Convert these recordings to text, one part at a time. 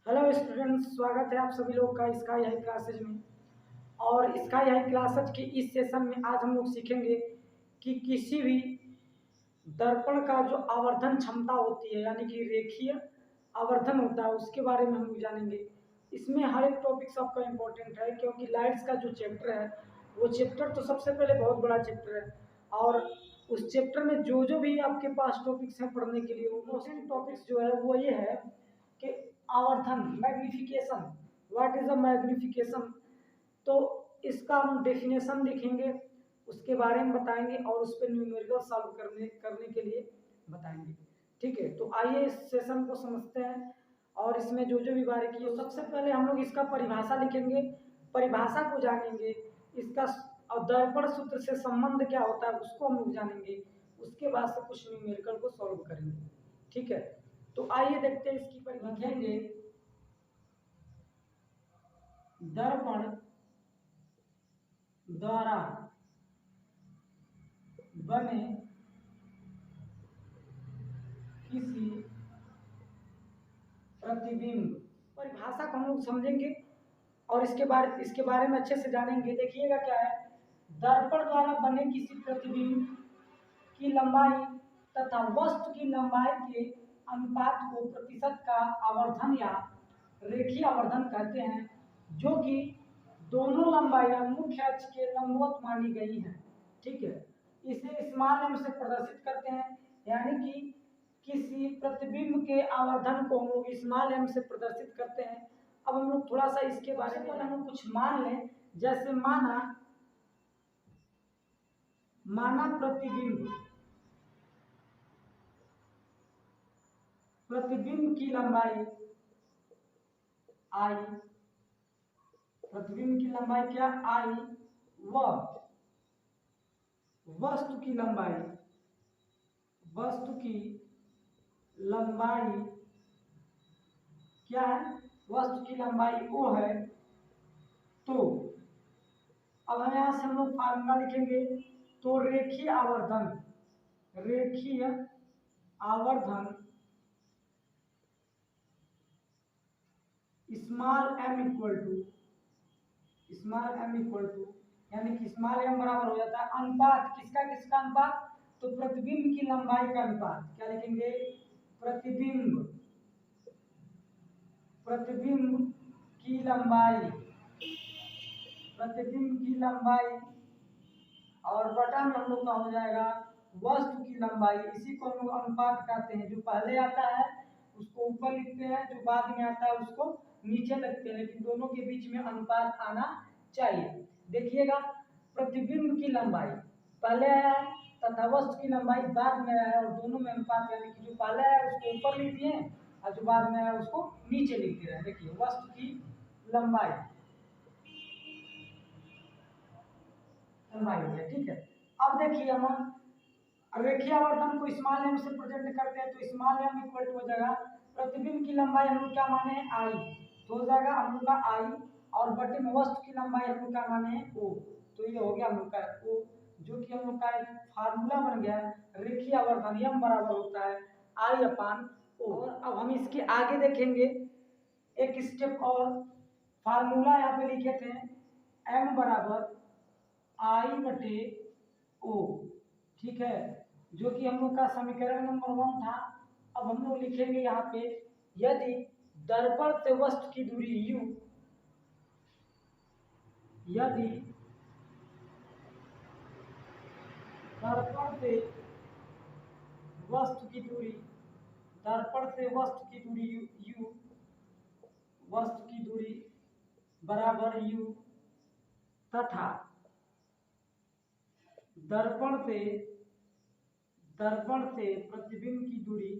Hello students, स्वागत है आप सभी लोग का स्काई हाई क्लासेज में। और स्काई हाई क्लासेज के इस सेशन में आज हम लोग सीखेंगे कि किसी भी दर्पण का जो आवर्धन क्षमता होती है, यानी कि रेखीय आवर्धन होता है, उसके बारे में हम लोग जानेंगे। इसमें हर एक टॉपिक सबका इम्पोर्टेंट है, क्योंकि लाइट्स का जो चैप्टर है वो चैप्टर तो सबसे पहले बहुत बड़ा चैप्टर है। और उस चैप्टर में जो जो भी आपके पास टॉपिक्स हैं पढ़ने के लिए, वो मोस्ट टॉपिक्स जो है वो ये है कि आवर्धन, magnification. What is a magnification? तो इसका हम डेफिनेशन लिखेंगे, उसके बारे में बताएंगे और उस पर न्यूमेरिकल सॉल्व करने करने के लिए बताएंगे। ठीक है, तो आइए इस सेशन को समझते हैं और इसमें जो जो भी बारीकी है। सबसे पहले हम लोग इसका परिभाषा लिखेंगे, परिभाषा को जानेंगे। इसका और दर्पण सूत्र से संबंध क्या होता है उसको हम लोग जानेंगे। उसके बाद से कुछ न्यूमेरिकल को सॉल्व करेंगे। ठीक है, तो आइए देखते हैं इसकी परिभाषा। लिखेंगे दर्पण द्वारा बने किसी प्रतिबिंब। परिभाषा को हम लोग समझेंगे और इसके बारे में अच्छे से जानेंगे। देखिएगा क्या है, दर्पण द्वारा बने किसी प्रतिबिंब की लंबाई तथा वस्तु की लंबाई के अनुपात को प्रतिशत का आवर्धन या रेखीय आवर्धन कहते हैं, जो कि दोनों लंबाइयां मुख्य अक्ष के लंबवत मानी गई हैं। ठीक है, इसे स्मॉल एम से प्रदर्शित करते हैं, यानी कि किसी प्रतिबिंब के आवर्धन को हम लोग स्मॉल एम से प्रदर्शित करते हैं। अब हम लोग थोड़ा सा इसके बारे में हम लोग कुछ मान लें। जैसे माना प्रतिबिंब की लंबाई आई, प्रतिबिंब की लंबाई क्या आई, व वस्तु की लंबाई क्या है, वस्तु की लंबाई ओ है। तो अब हम यहां से हम लोग फार्मूला लिखेंगे। तो रेखीय आवर्धन स्मॉल एम यानी कि स्मॉल एम बराबर हो जाता है अनुपात किसका किसका अनुपात, तो प्रतिबिंब की लंबाई का अनुपात। क्या लिखेंगे, प्रतिबिंब की लंबाई और बटा में हम लोग का हो जाएगा वस्तु की लंबाई। इसी को हम लोग अनुपात कहते हैं। जो पहले आता है उसको ऊपर लिखते हैं, जो बाद में आता है उसको नीचे लिखते हैं, लेकिन दोनों के बीच में अनुपात आना चाहिए। देखिएगा, प्रतिबिंब की लंबाई पहले आया है तथा वस्तु की लंबाई बाद में आया है, और दोनों में अनुपात, यानी कि जो पहले आया उसको ऊपर लिख दिए और जो बाद में आया उसको नीचे लिख दे रहे हैं। देखिए, वस्तु की लंबाई हो गया। ठीक है, अब देखिए हम रेखीय आवर्धन को स्मॉल एम से प्रेजेंट करते हैं। तो स्मॉल एम इक्वल टू हो जाएगा प्रतिबिंब की लंबाई हम लोग क्या माने हैं, आई, तो हो जाएगा हम लोग का आई, और बटे में वस्तु की लंबाई हम लोग क्या माने हैं, ओ। तो ये हो गया हम लोग का ओ, जो कि हम लोग का एक फार्मूला बन गया। रेखीय आवर्धन एम बराबर होता है आई अपान ओ। और अब हम इसके आगे देखेंगे एक स्टेप और। फार्मूला यहाँ पे लिखे थे एम बराबर आई बटे ओ। ठीक है, जो कि हम लोग का समीकरण नंबर 1 था। अब हम लोग लिखेंगे यहाँ पे, यदि दर्पण से वस्तु की दूरी u, यदि दर्पण से वस्तु की दूरी u, वस्तु की दूरी बराबर u, तथा दर्पण से प्रतिबिंब की दूरी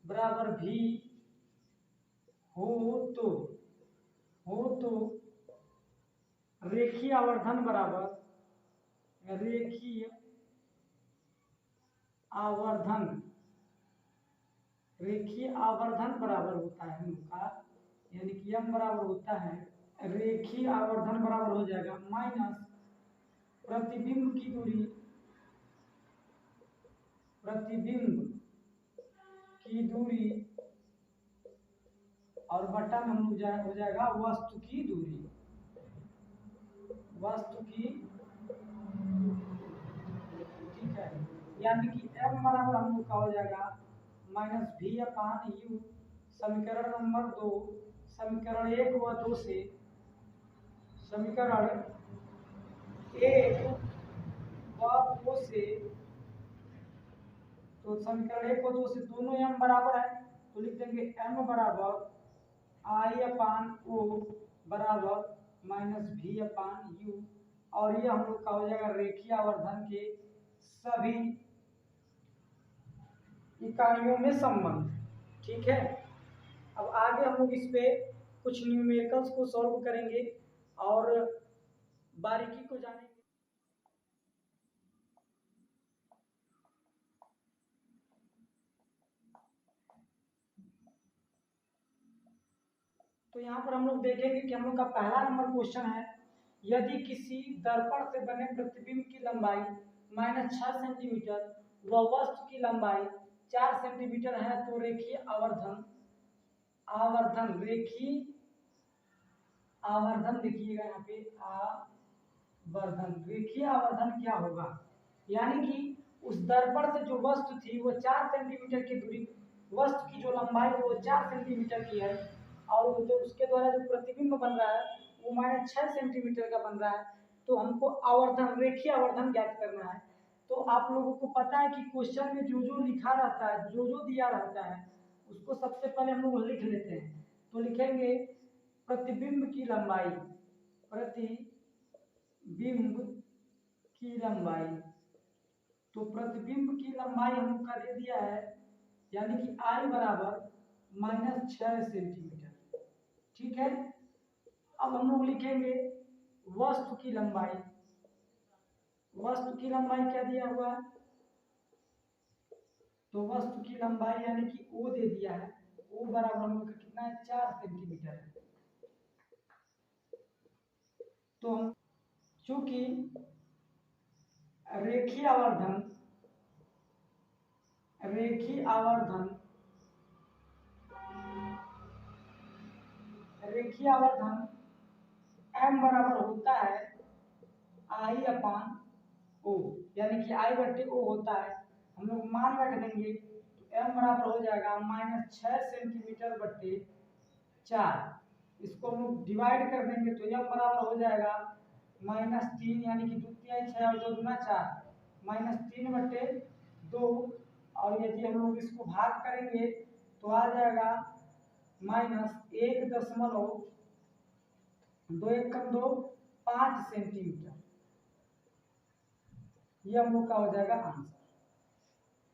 बराबर भी हो तो रेखीय आवर्धन बराबर बराबर होता है हम लोग का, यानी कि m बराबर होता है, रेखीय आवर्धन बराबर हो जाएगा माइनस प्रतिबिंब की दूरी, प्रतिबिंब की दूरी और बटा में हो जाएगा वस्तु की दूरी, वस्तु की, ठीक है। यानी कि m बराबर हम लोग का हो जाएगा -v/u, समीकरण नंबर 2, समीकरण 1 व 2 से, समीकरण 1 व 2 से, तो समीकरण 1 व 2 से दोनों m बराबर है तो लिख देंगे m बराबर I/O बराबर -v/u, और ये हम लोग का हो जाएगा रेखीय आवर्धन के सभी इकाइयों में संबंध, ठीक है। अब आगे हम लोग इस पे कुछ न्यूमेरिकल्स को सॉल्व करेंगे और बारीकी को जानेंगे। तो यहाँ पर हम लोग देखेंगे कि हम लोग का पहला नंबर क्वेश्चन है, यदि किसी दर्पण से बने प्रतिबिंब की लंबाई -6 सेंटीमीटर व वस्तु की लंबाई 4 सेंटीमीटर है तो रेखीय आवर्धन, आवर्धन, रेखीय आवर्धन देखिएगा यहाँ पे आवर्धन, रेखीय आवर्धन क्या होगा। यानी कि उस दर्पण से जो वस्तु थी वो 4 सेंटीमीटर की दूरी, वस्तु की जो लंबाई वो 4 सेंटीमीटर की है और जो उसके द्वारा जो प्रतिबिंब बन रहा है वो -6 सेंटीमीटर का बन रहा है, तो हमको आवर्धन, रेखीय आवर्धन ज्ञात करना है। तो आप लोगों को पता है कि क्वेश्चन में जो जो लिखा रहता है, जो जो दिया रहता है उसको सबसे पहले हम लोग लिख लेते हैं। तो लिखेंगे प्रतिबिंब की लंबाई, प्रतिबिंब की लंबाई, तो प्रतिबिंब की लंबाई हम लोग का दे दिया है, यानी कि I बराबर -6 सेंटीमीटर, ठीक है। अब हम लोग लिखेंगे वस्तु की लंबाई, वस्तु की लंबाई क्या दिया हुआ है, तो वस्तु की लंबाई यानी कि O दे दिया है, O बराबर हम लोग का कितना है, 4 सेंटीमीटर है। तो हम चूंकि रेखीय आवर्धन, रेखीय आवर्धन, रेखीय आवर्धन m बराबर होता है I/O, यानी कि I/O होता है, हम लोग मान रख देंगे तो m बराबर हो जाएगा -6 सेंटीमीटर बट्टे 4, इसको हम लोग डिवाइड कर देंगे तो m बराबर हो जाएगा -3, यानी कि 2 तिहाई 6 और 2 दूना 4, -3 बट्टे 2, और यदि हम लोग इसको भाग करेंगे तो आ जाएगा -1.2 सेंटीमीटर, ये हम लोग का हो जाएगा आंसर,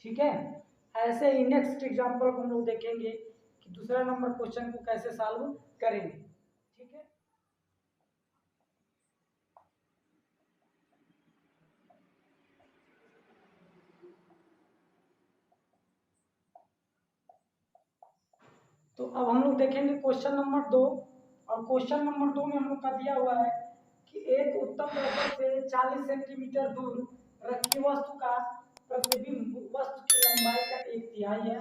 ठीक है। ऐसे ही नेक्स्ट एग्जांपल को हम लोग देखेंगे कि दूसरा नंबर क्वेश्चन को कैसे सॉल्व करेंगे, ठीक है। तो अब हम लोग देखेंगे क्वेश्चन नंबर 2, और क्वेश्चन नंबर 2 में हम लोग का दिया हुआ है कि एक उत्तम दर्पण से 40 सेंटीमीटर दूर रखी वस्तु का प्रतिबिंब वस्तु की लंबाई का 1/3 है,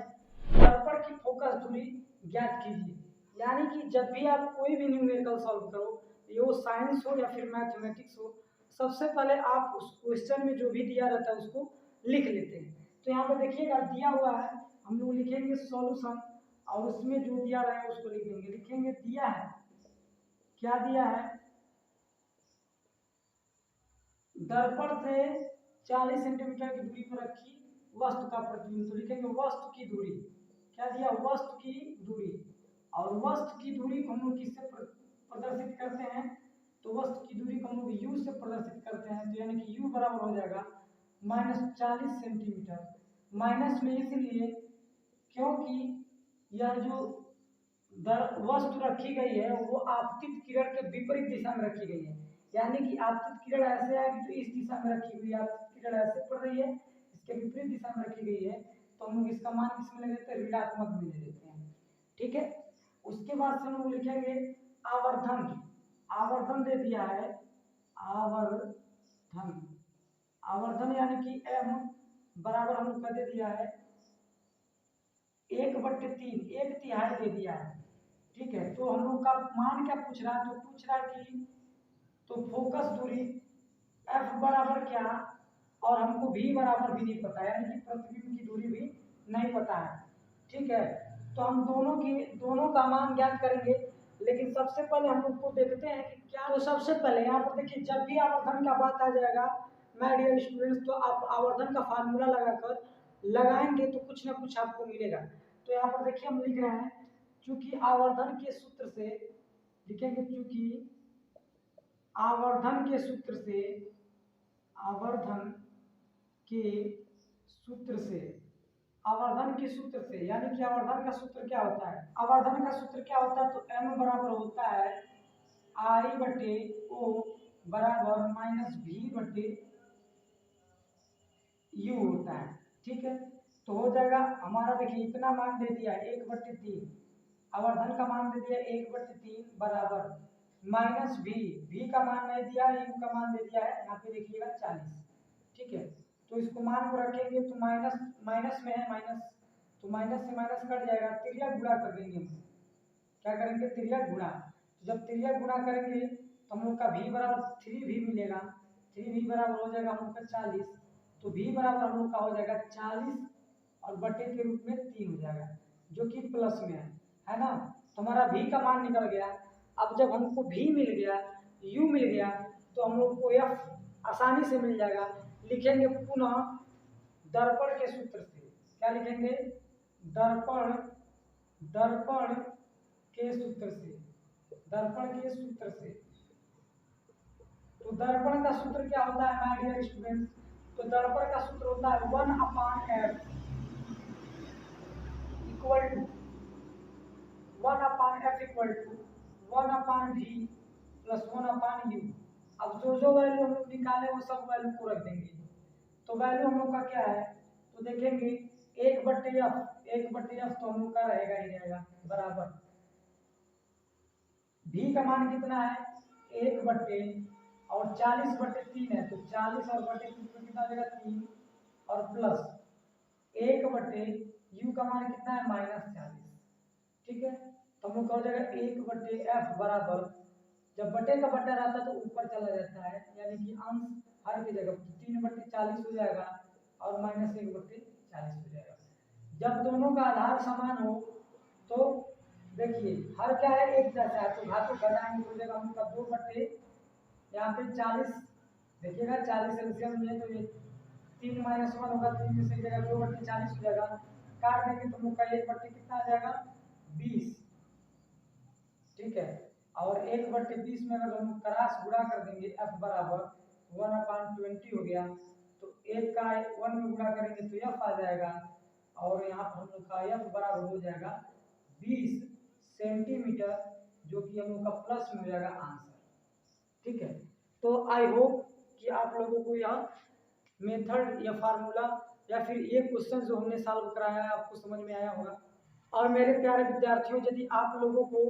दर्पण की फोकस दूरी ज्ञात कीजिए। यानी कि जब भी आप कोई भी न्यूमेरिकल सॉल्व करो, ये वो साइंस हो या फिर मैथमेटिक्स हो, सबसे पहले आप उस क्वेश्चन में जो भी दिया रहता है उसको लिख लेते हैं। तो यहाँ पर देखिएगा दिया हुआ है, हम लोग लिखेंगे सॉल्यूशन और उसमें जो दिया रहा है उसको लिख देंगे, लिखेंगे दिया है, क्या दिया है, दर्पण से 40 सेंटीमीटर की दूरी पर रखी वस्तु का प्रतिबिंब, तो लिखेंगे वस्तु की दूरी, क्या दिया, वस्तु की दूरी, और वस्तु की दूरी को हम लोग किससे प्रदर्शित करते हैं, तो वस्तु की दूरी को हम लोग u से प्रदर्शित करते हैं, तो यानी कि u बराबर हो जाएगा -40 सेंटीमीटर, माइनस में इसलिए क्योंकि यह जो वस्तु रखी गई है वो आपतित किरण के विपरीत दिशा में रखी गई है, यानी कि आपतित किरण ऐसे आएगी तो इस दिशा में रखी हुई है, आपतित किरण ऐसे पड़ रही है इसके विपरीत दिशा में रखी गई है, तो हम लोग इसका मान किसमें ले लेते हैं, ऋणात्मक में ले लेते हैं, ठीक है। उसके बाद से हम लोग लिखेंगे आवर्धन, आवर्धन दे दिया है, आवर्धन, आवर्धन यानी कि m बराबर हम लोग का दे दिया है 1/3, 1/3 दे दिया है। ठीक है, तो हम लोग का मान क्या पूछ रहा है, तो पूछ रहा है कि तो फोकस दूरी f बराबर क्या, और हमको v बराबर भी नहीं पता, यानी कि प्रतिबिंब की दूरी भी नहीं पता है। ठीक है, तो हम दोनों का मान ज्ञात करेंगे, लेकिन सबसे पहले हम लोग को देखते हैं कि क्या। तो सबसे पहले यहाँ पर देखिए, जब भी आवर्धन का बात आ जाएगा माय डियर स्टूडेंट्स, तो आप आवर्धन का फार्मूला लगाएंगे तो कुछ ना कुछ आपको मिलेगा। तो यहाँ पर देखिए हम लिख रहे हैं, चूंकि आवर्धन के सूत्र से लिखेंगे, चूंकि आवर्धन के सूत्र से यानी कि आवर्धन का सूत्र क्या होता है, तो m बराबर होता है I बटे O बराबर माइनस V बटे U होता है। ठीक है, तो हो जाएगा हमारा, देखिए इतना मान दे दिया है 1/3, आवर्धन का मान दे दिया 1/3 बराबर माइनस V का मान नहीं दिया, U का मान दे दिया है यहाँ पे देखिएगा 40। ठीक है, तो इसको मान को रखेंगे तो माइनस में है माइनस, तो माइनस से माइनस कट जाएगा, त्रिज्या गुणा कर देंगे हम, क्या करेंगे, त्रिज्या गुणा। तो जब त्रिज्या गुणा करेंगे तो हम लोग का v बराबर 3v मिलेगा, 3v बराबर हो जाएगा हम लोग का 40, तो v बराबर हम लोग का हो जाएगा 40 और बटे के रूप में 3 हो जाएगा, जो कि प्लस में है ना। तो हमारा v का मान निकल गया। अब जब हमको v मिल गया, u मिल गया, तो हम लोग को f आसानी से मिल जाएगा। लिखेंगे पुनः दर्पण के सूत्र से, क्या लिखेंगे, दर्पण के सूत्र से, तो दर्पण का सूत्र क्या होता है माय डियर स्टूडेंट्स, तो दर्पण का सूत्र होता है 1/f equal to 1/v plus 1/u। अब जो वैल्यू हम लोग निकाले वो सब वैल्यू को रख देंगे, तो वैल्यू हम लोग का क्या है, तो देखेंगे 1/f तो हम लोग का रहेगा ही रहेगा बराबर v का मान कितना है 1 बट्टे और 40/3 है, तो 40 और बटे 3 में कितना हो जाएगा 3 और प्लस 1 बटे u का मान कितना है -40। ठीक है, तो हम लोग का हो जाएगा 1/f बराबर, जब बटे का बटा रहता है तो ऊपर चला जाता है, यानी कि अंश हर की जगह 3/40 हो जाएगा और -1/40 हो जाएगा। जब दोनों का आधार समान हो तो देखिए हर क्या है एक जैसा है, तो घातों घटाएंगे हो जाएगा हम लोग का 2 बटे यहाँ पे 40, देखिएगा 40 एलसीएम में तो ये 3 - 1 होगा, 3 में से जगह 2/40 हो जाएगा, काट देंगे तो हम लोग का 1 बटे कितना आ जाएगा 20। ठीक है, और 1/20 में अगर हम क्रॉस गुणा कर देंगे f बराबर 1/20 हो गया, तो 1 का 1 में गुणा करेंगे तो f आ जाएगा, और यहाँ पर हम लोग का f बराबर हो जाएगा 20 सेंटीमीटर, जो कि हम लोग का प्लस में हो जाएगा आंसर। ठीक है, तो आई होप कि आप लोगों को यह मेथड या फार्मूला या फिर ये क्वेश्चन जो हमने सॉल्व कराया है आपको समझ में आया होगा। और मेरे प्यारे विद्यार्थियों, यदि आप लोगों को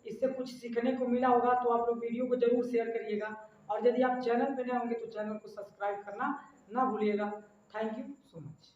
इससे कुछ सीखने को मिला होगा तो आप लोग वीडियो को जरूर शेयर करिएगा, और यदि आप चैनल पे नए होंगे तो चैनल को सब्सक्राइब करना ना भूलिएगा। Thank you so much.